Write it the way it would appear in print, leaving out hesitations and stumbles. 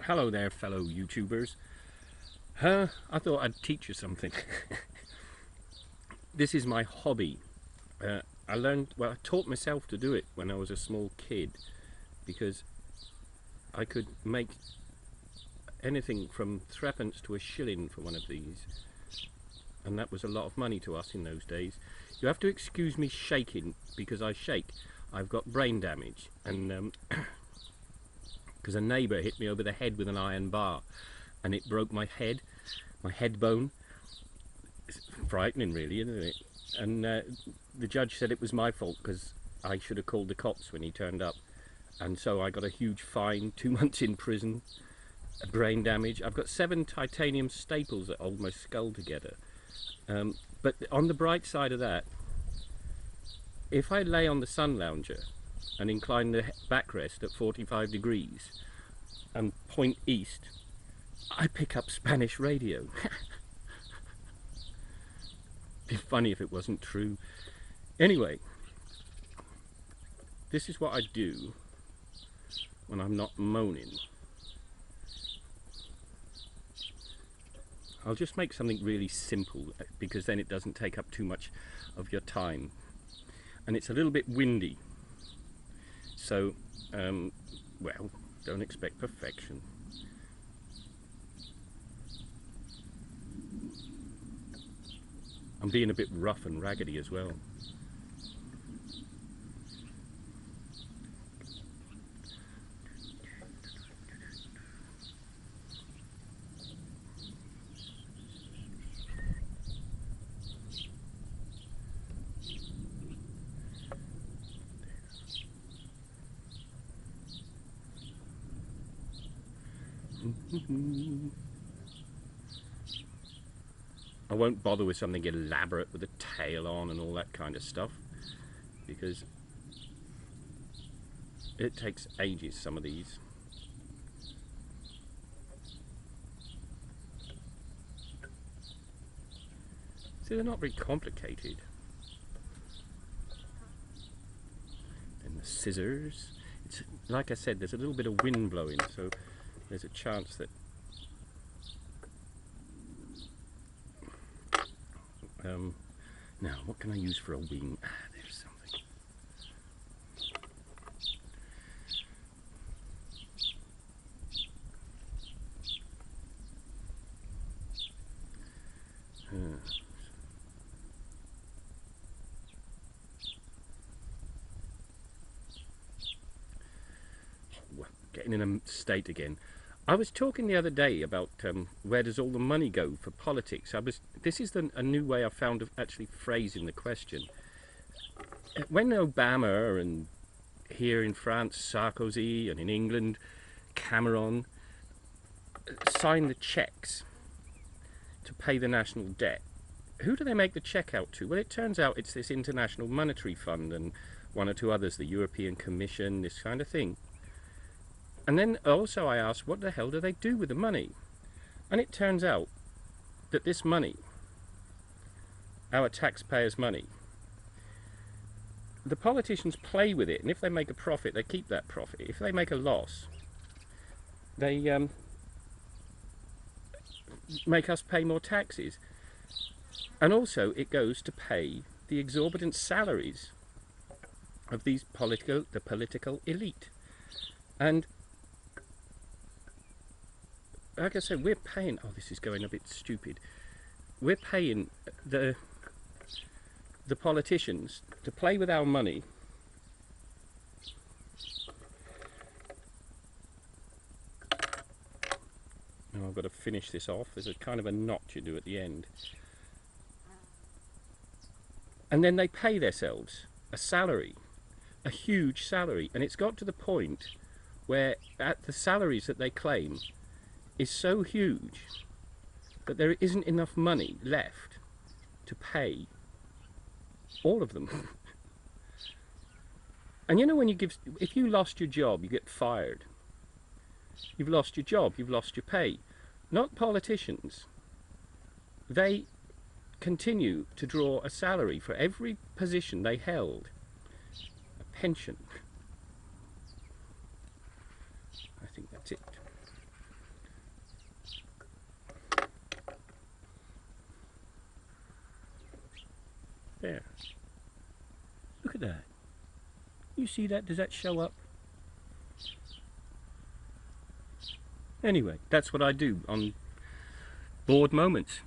Hello there, fellow YouTubers. I thought I'd teach you something. This is my hobby. I taught myself to do it when I was a small kid because I could make anything from threepence to a shilling for one of these, and that was a lot of money to us in those days. You have to excuse me shaking because I shake. I've got brain damage, and because a neighbour hit me over the head with an iron bar and it broke my head bone. It's frightening really, isn't it? And the judge said it was my fault because I should have called the cops when he turned up, and so I got a huge fine, 2 months in prison, brain damage. I've got 7 titanium staples that hold my skull together. But on the bright side of that, if I lay on the sun lounger and incline the backrest at 45 degrees and point east, I pick up Spanish radio. Be funny if it wasn't true. Anyway, this is what I do when I'm not moaning. I'll just make something really simple because then it doesn't take up too much of your time. And it's a little bit windy. So, well, don't expect perfection. I'm being a bit rough and raggedy as well. I won't bother with something elaborate with a tail on and all that kind of stuff because it takes ages, some of these. See, they're not very complicated. And the scissors. It's like I said, there's a little bit of wind blowing, so there's a chance that now what can I use for a wing? There's something. Well, getting in a state again. I was talking the other day about where does all the money go for politics. This is a new way I found of actually phrasing the question. When Obama, and here in France Sarkozy, and in England Cameron sign the checks to pay the national debt, who do they make the check out to? Well, it turns out it's this International Monetary Fund and one or two others, the European Commission, this kind of thing. And then also I asked, what the hell do they do with the money? And it turns out that this money, our taxpayers' money, the politicians play with it, and if they make a profit, they keep that profit. If they make a loss, they make us pay more taxes. And also it goes to pay the exorbitant salaries of the political elite. And like I said, we're paying, oh, this is going a bit stupid. We're paying the politicians to play with our money. Now I've got to finish this off. There's a kind of a knot you do at the end. And then they pay themselves a salary, a huge salary. And it's got to the point where at the salaries that they claim is so huge that there isn't enough money left to pay all of them. And you know, when if you lost your job, you get fired. You've lost your job, you've lost your pay. Not politicians. They continue to draw a salary for every position they held, a pension. I think that's it. There. Look at that. You see that? Does that show up? Anyway, that's what I do on bored moments.